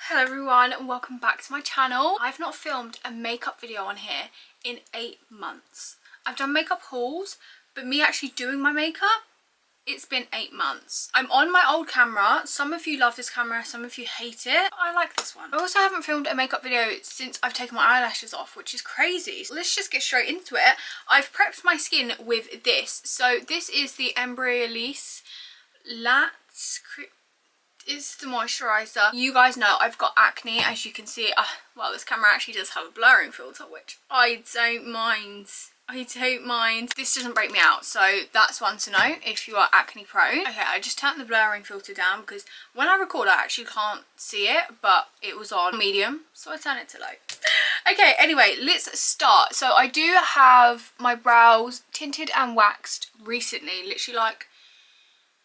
Hello everyone and welcome back to my channel. I've not filmed a makeup video on here in 8 months. I've done makeup hauls, but me actually doing my makeup, it's been 8 months. I'm on my old camera. Some of you love this camera, some of you hate it. I like this one. I also haven't filmed a makeup video since I've taken my eyelashes off, which is crazy. So let's just get straight into it. I've prepped my skin with this. So this is the Embryolisse Latte is the moisturizer. You guys know I've got acne, as you can see. Well, this camera actually does have a blurring filter, which I don't mind. This doesn't break me out, so that's one to know if you are acne prone. Okay, I just turned the blurring filter down because when I record I actually can't see it, but it was on medium, so I turned it to low. Okay, anyway, let's start. So I do have my brows tinted and waxed recently, literally like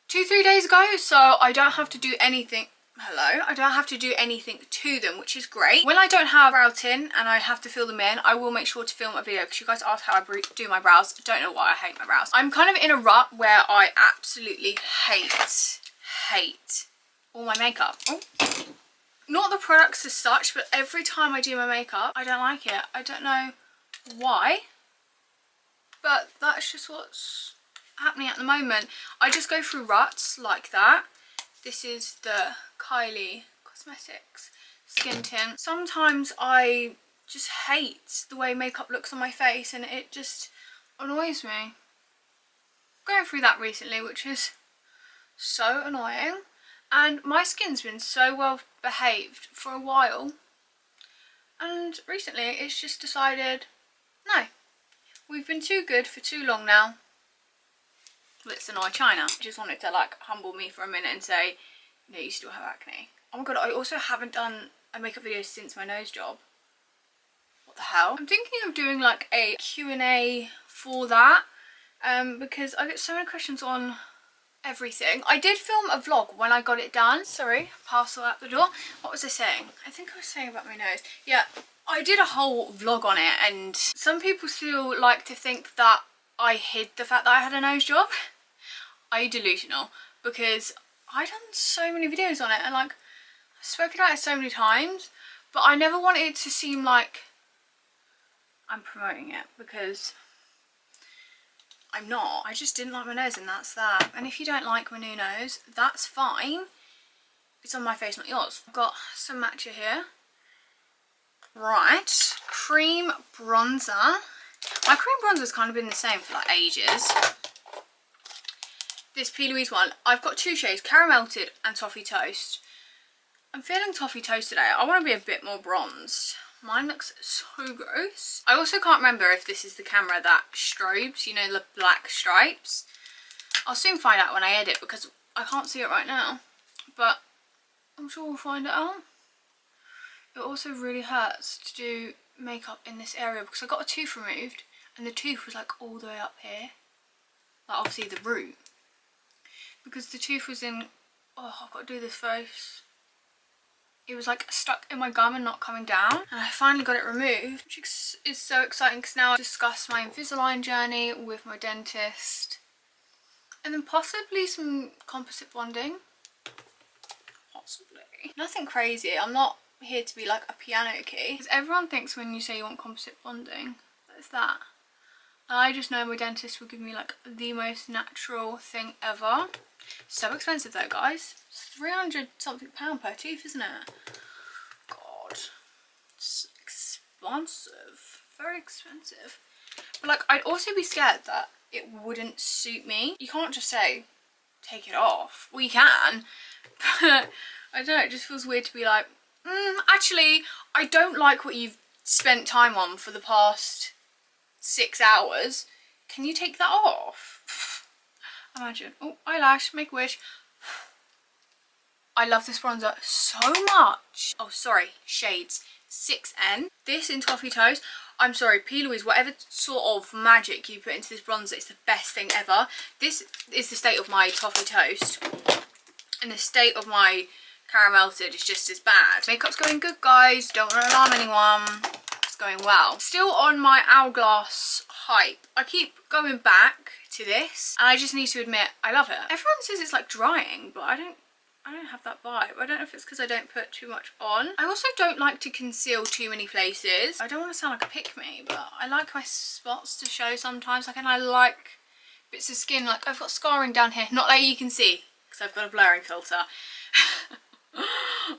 2-3 days ago, so I don't have to do anything. I don't have to do anything to them, which is great. When I don't have brow tint and I have to fill them in, I will make sure to film a video because you guys asked how I do my brows. I don't know why I hate my brows. I'm kind of in a rut where I absolutely hate all my makeup. Oh. Not the products as such, but every time I do my makeup, I don't like it. I don't know why, but that's just what's happening at the moment. I just go through ruts like that. This is the Kylie Cosmetics skin tint. Sometimes I just hate the way makeup looks on my face and it just annoys me. I'm going through that recently, which is so annoying. And my skin's been so well behaved for a while, and recently it's just decided, no, we've been too good for too long now. Let's annoy Chyna. I just wanted to like humble me for a minute and say, no, you still have acne. Oh my god, I also haven't done a makeup video since my nose job. What the hell? I'm thinking of doing like a Q&A for that, because I get so many questions on everything. I did film a vlog when I got it done. Sorry, parcel out the door. What was I saying? I think I was saying about my nose. Yeah, I did a whole vlog on it, and some people still like to think that I hid the fact that I had a nose job. Are you delusional? Because I done so many videos on it and like I've spoken about it so many times, but I never wanted it to seem like I'm promoting it, because I'm not. I just didn't like my nose and that's that. And if you don't like my new nose, that's fine. It's on my face, not yours. I've got some matcha here. Right, cream bronzer. My cream bronzer's kind of been the same for like ages. This P. Louise one, I've got two shades, Caramelted and Toffee Toast. I'm feeling Toffee Toast today. I want to be a bit more bronzed. Mine looks so gross. I also can't remember if this is the camera that strobes, you know, the black stripes. I'll soon find out when I edit because I can't see it right now, but I'm sure we'll find it out. It also really hurts to do makeup in this area because I got a tooth removed and the tooth was like all the way up here, like obviously the root, because the tooth was in, oh, I've got to do this face, it was like stuck in my gum and not coming down, and I finally got it removed, which is so exciting because now I discuss my Invisalign journey with my dentist and then possibly some composite bonding, possibly. Nothing crazy. I'm not here to be like a piano key, because everyone thinks when you say you want composite bonding that it's that, and I just know my dentist will give me like the most natural thing ever. So expensive though, guys. It's 300 something pound per tooth, isn't it? God, it's expensive, very expensive. But like I'd also be scared that it wouldn't suit me. You can't just say take it off. Well, you can, but I don't know, it just feels weird to be like, actually, I don't like what you've spent time on for the past 6 hours. Can you take that off? Imagine. Oh, eyelash, make a wish. I love this bronzer so much. Oh, sorry, shades 6N. This in Toffee Toast. I'm sorry, P. Louise, whatever sort of magic you put into this bronzer, it's the best thing ever. This is the state of my Toffee Toast, and the state of my Caramelted is just as bad. Makeup's going good, guys. Don't want to alarm anyone. It's going well. Still on my Hourglass hype. I keep going back to this, and I just need to admit I love it. Everyone says it's like drying, but I I don't have that vibe. I don't know if it's because I don't put too much on. I also don't like to conceal too many places. I don't want to sound like a pick-me, but I like my spots to show sometimes. Like, and I like bits of skin. Like, I've got scarring down here. Not that you can see, because I've got a blurring filter.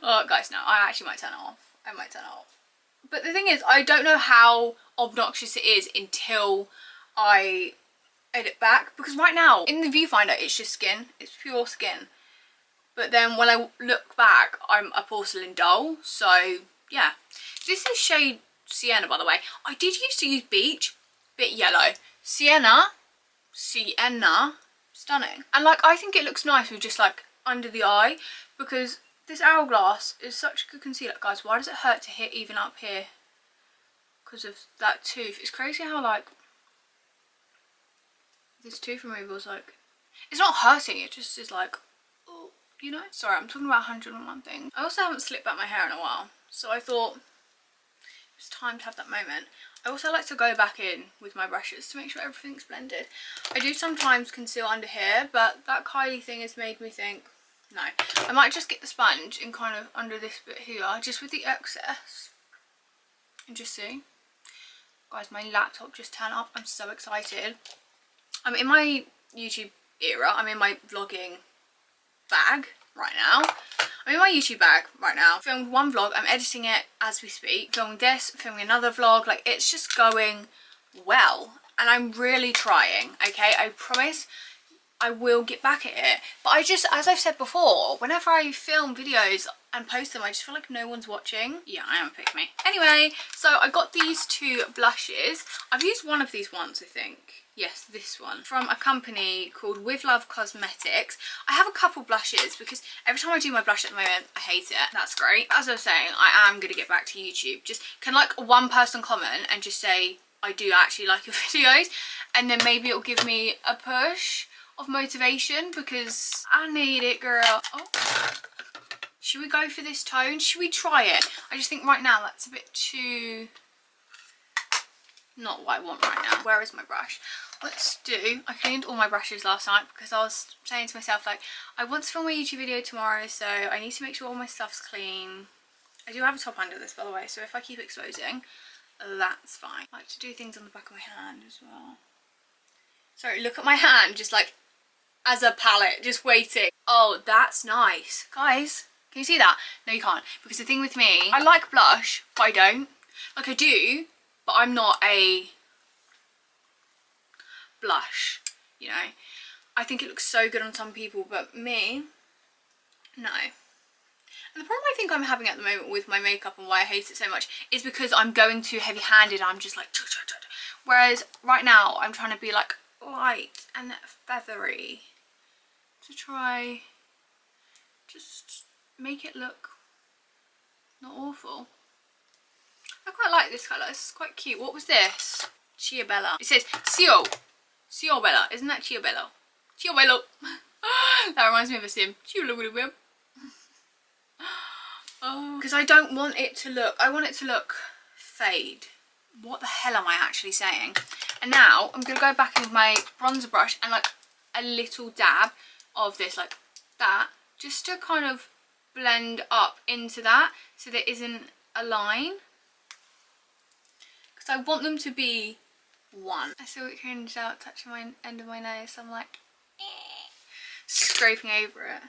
Oh, guys, no. I actually might turn it off. I might turn it off. But the thing is, I don't know how obnoxious it is until I edit back. Because right now, in the viewfinder, it's just skin. It's pure skin. But then when I look back, I'm a porcelain doll. So, yeah. This is shade Sienna, by the way. I did used to use Beach. Bit yellow. Sienna. Stunning. And, like, I think it looks nice with just, like, under the eye. Because this Hourglass is such a good concealer. Guys, why does it hurt to hit even up here? Because of that tooth. It's crazy how, like, this tooth removal is, like, it's not hurting. It just is, like, oh. You know? Sorry, I'm talking about 101 things. I also haven't slicked back my hair in a while, so I thought it's time to have that moment. I also like to go back in with my brushes to make sure everything's blended. I do sometimes conceal under here, but that Kylie thing has made me think, no. I might just get the sponge and kind of under this bit here, just with the excess, and just see. Guys, my laptop just turned up. I'm so excited. I'm in my YouTube era. I'm in my vlogging bag right now. I'm in my YouTube bag right now. Filmed one vlog, I'm editing it as we speak. Filming this, filming another vlog. Like, it's just going well. And I'm really trying, okay? I promise I will get back at it. But I just, as I've said before, whenever I film videos and post them, I just feel like no one's watching. Yeah, I am a pick-me. Anyway, so I got these two blushes. I've used one of these once, I think. Yes, this one. From a company called With Love Cosmetics. I have a couple blushes because every time I do my blush at the moment, I hate it. That's great. As I was saying, I am going to get back to YouTube. Just, can like one person comment and just say, I do actually like your videos. And then maybe it'll give me a push of motivation because I need it, girl. Oh. Should we go for this tone? Should we try it? I just think right now that's a bit too... not what I want right now. Where is my brush? Let's do... I cleaned all my brushes last night because I was saying to myself, like, I want to film a YouTube video tomorrow, so I need to make sure all my stuff's clean. I do have a top under this, by the way, so if I keep exposing, that's fine. I like to do things on the back of my hand as well. Sorry, look at my hand, just like, as a palette, just waiting. Oh, that's nice. Guys, can you see that? No, you can't. Because the thing with me, I like blush, but I don't. Like, I do, but I'm not a blush, you know. I think it looks so good on some people, but me, no. And the problem I think I'm having at the moment with my makeup and why I hate it so much is because I'm going too heavy-handed. I'm just like, whereas right now I'm trying to be like light and feathery to try just make it look not awful. I quite like this colour. It's quite cute. What was this? Chia Bella. It says Cio Bella. Isn't that Chia Bella? Chia Bella. That reminds me of a sim. Because I don't want it to look... I want it to look fade. What the hell am I actually saying? And now I'm going to go back in with my bronzer brush and like a little dab of this, like that, just to kind of blend up into that so there isn't a line. Because I want them to be one. I saw it cringed out touching my end of my nose, so I'm like scraping over it.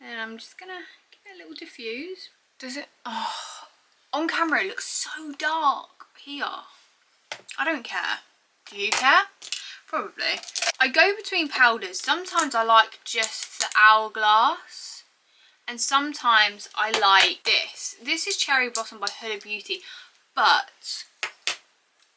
And I'm just gonna give it a little diffuse. Does it? Oh, on camera it looks so dark here. I don't care. Do you care? Probably. I go between powders. Sometimes I like just the Hourglass, and sometimes I like this. This is Cherry Blossom by Huda Beauty, but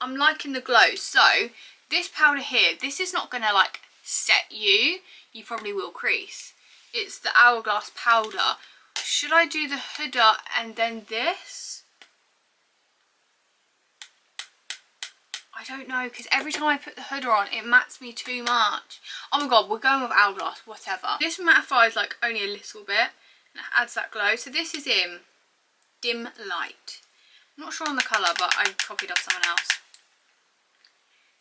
I'm liking the glow. So this powder here, this is not gonna like set you. You probably will crease. It's the Hourglass powder. Should I do the Huda and then this? I don't know, because every time I put the Huda on, it mattes me too much. Oh my god, we're going with Hourglass, whatever. This mattifies like only a little bit, and it adds that glow. So this is in Dim Light. I'm not sure on the colour, but I copied off someone else.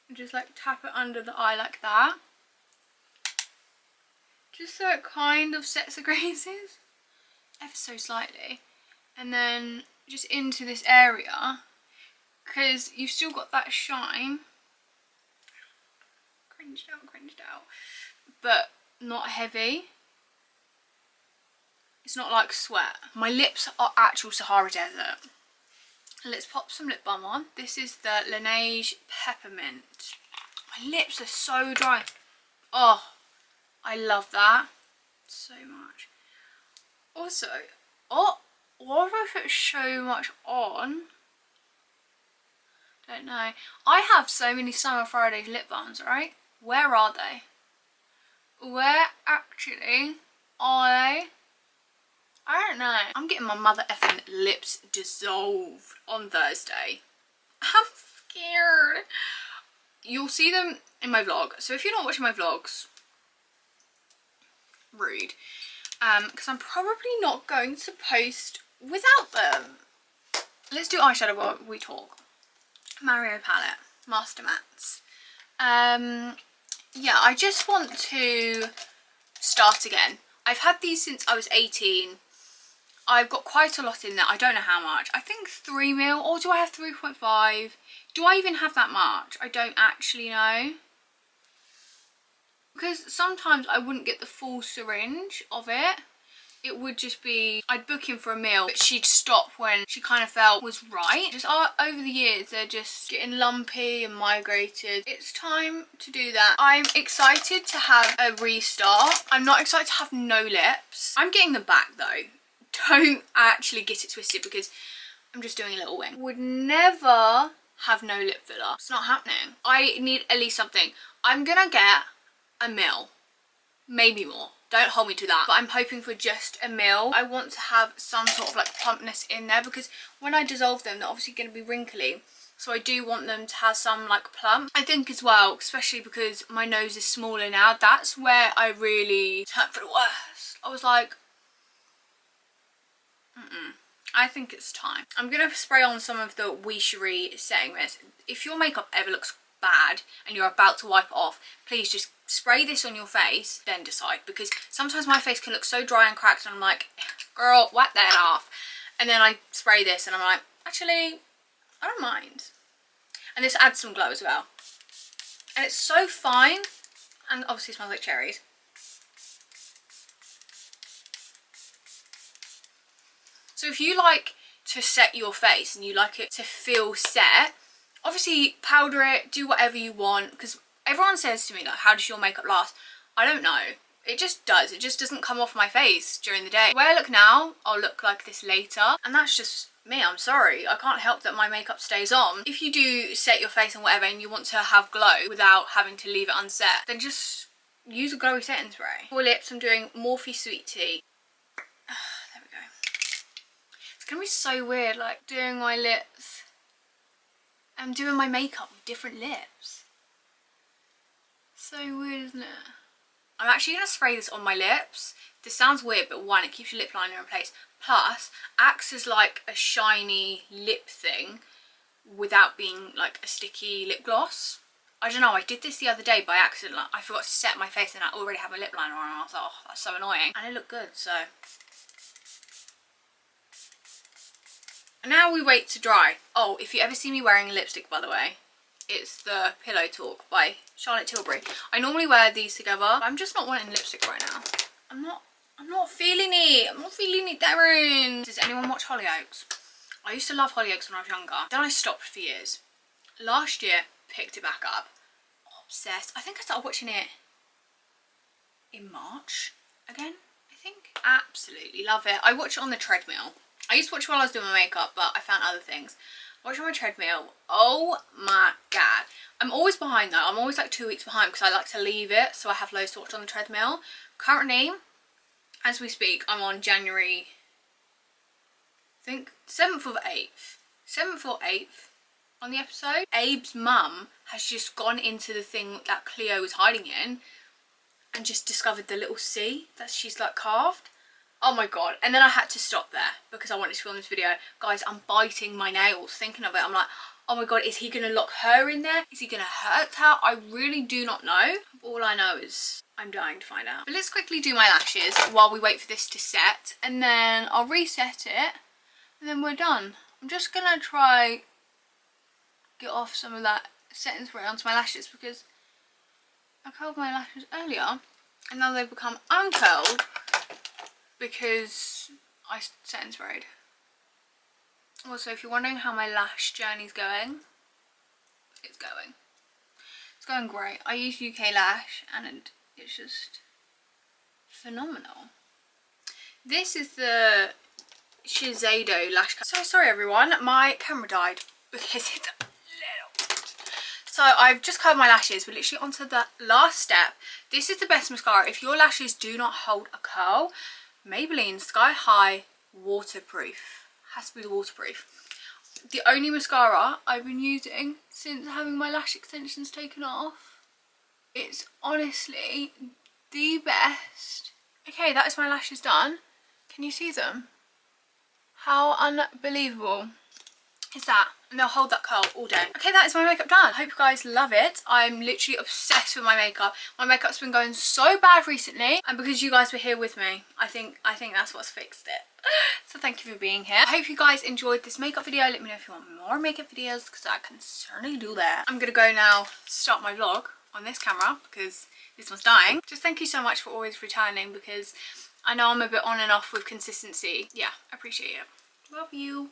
And just like tap it under the eye like that. just so it kind of sets the creases ever so slightly, and then just into this area, because you've still got that shine. Cringed out, but not heavy. It's not like sweat. My lips are actual Sahara Desert. Let's pop some lip balm on. This is the Laneige Peppermint. My lips are so dry. Oh, I love that so much. Also, oh, why do I put so much on? Don't know. I have so many Summer Fridays lip balms, right? Where are they? Where actually are they? I don't know. I'm getting my mother effing lips dissolved on Thursday. I'm scared. You'll see them in my vlog. So if you're not watching my vlogs, rude. Because I'm probably not going to post without them. Let's do eyeshadow while we talk. Mario palette, Master Mats. Yeah, I just want to start again. I've had these since I was 18. I've got quite a lot in there. I don't know how much. I think 3 mil, or do I have 3.5? Do I even have that much? I don't actually know. Because sometimes I wouldn't get the full syringe of it. It would just be, I'd book in for a meal, but she'd stop when she kind of felt was right. Just over the years, they're just getting lumpy and migrated. It's time to do that. I'm excited to have a restart. I'm not excited to have no lips. I'm getting them back though. Don't actually get it twisted, because I'm just doing a little wing. Would never have no lip filler. It's not happening. I need at least something. I'm gonna get a mil, maybe more. Don't hold me to that, but I'm hoping for just a mil. I want to have some sort of like plumpness in there, because when I dissolve them, they're obviously going to be wrinkly. So I do want them to have some like plump. I think as well, especially because my nose is smaller now, that's where I really turned for the worst. I was like, I think it's time. I'm going to spray on some of the Wishery setting mist. If your makeup ever looks bad and you're about to wipe it off, please just spray this on your face, then decide, because sometimes my face can look so dry and cracked and I'm like, girl, wipe that off. And then I spray this and I'm like, actually, I don't mind. And this adds some glow as well. And it's so fine, and obviously smells like cherries. So if you like to set your face and you like it to feel set, obviously powder it, do whatever you want, because everyone says to me, like, how does your makeup last? I don't know. It just does. It just doesn't come off my face during the day. The way I look now, I'll look like this later. And that's just me. I'm sorry. I can't help that my makeup stays on. If you do set your face and whatever and you want to have glow without having to leave it unset, then just use a glowy setting spray. For lips, I'm doing Morphe Sweet Tea. There we go. It's going to be so weird, like, doing my lips. I'm doing my makeup with different lips. So weird, isn't it? I'm actually going to spray this on my lips. This sounds weird, but one, it keeps your lip liner in place. Plus, acts as like a shiny lip thing without being like a sticky lip gloss. I don't know, I did this the other day by accident. Like, I forgot to set my face and I already have my lip liner on and I was like, oh, that's so annoying. And it looked good, so. And now we wait to dry. Oh, if you ever see me wearing lipstick, by the way, it's the Pillow Talk by Charlotte Tilbury. I normally wear these together, but I'm just not wanting lipstick right now. I'm not feeling it. I'm not feeling it, Darren. Does anyone watch Hollyoaks? I used to love Hollyoaks when I was younger. Then I stopped for years. Last year, picked it back up. Obsessed. I think I started watching it in March again, I think. Absolutely love it. I watch it on the treadmill. I used to watch it while I was doing my makeup, but I found other things. Watch on my treadmill. Oh my god. I'm always behind though. I'm always like 2 weeks behind because I like to leave it so I have loads to watch on the treadmill. Currently, as we speak, I'm on January, I think 7th or 8th. 7th or 8th on the episode. Abe's mum has just gone into the thing that Cleo was hiding in and just discovered the little C that she's like carved. Oh my god. And then I had to stop there because I wanted to film this video. Guys, I'm biting my nails thinking of it. I'm like, oh my god, is he gonna lock her in there? Is he gonna hurt her? I really do not know. All I know is I'm dying to find out. But let's quickly do my lashes while we wait for this to set, and then I'll reset it and then we're done. I'm just gonna try get off some of that setting spray onto my lashes because I curled my lashes earlier and now they've become uncurled because I setting sprayed. Also, if you're wondering how my lash journey's going, it's going great. I use UK Lash and it's just phenomenal. This is the Shiseido lash. So sorry everyone, my camera died because it's a little. So I've just curled my lashes. We're literally onto the last step. This is the best mascara. If your lashes do not hold a curl, Maybelline Sky High Waterproof. Has to be the waterproof. The only mascara I've been using since having my lash extensions taken off. It's honestly the best. Okay, that is my lashes done. Can you see them? How unbelievable is that? And they'll hold that curl all day. Okay, that is my makeup done. I hope you guys love it. I'm literally obsessed with my makeup. My makeup's been going so bad recently, and because you guys were here with me, I think that's what's fixed it. So thank you for being here. I hope you guys enjoyed this makeup video. Let me know if you want more makeup videos because I can certainly do that. I'm gonna go now start my vlog on this camera because this one's dying. Just thank you so much for always returning because I know I'm a bit on and off with consistency. Yeah, I appreciate it. Love you.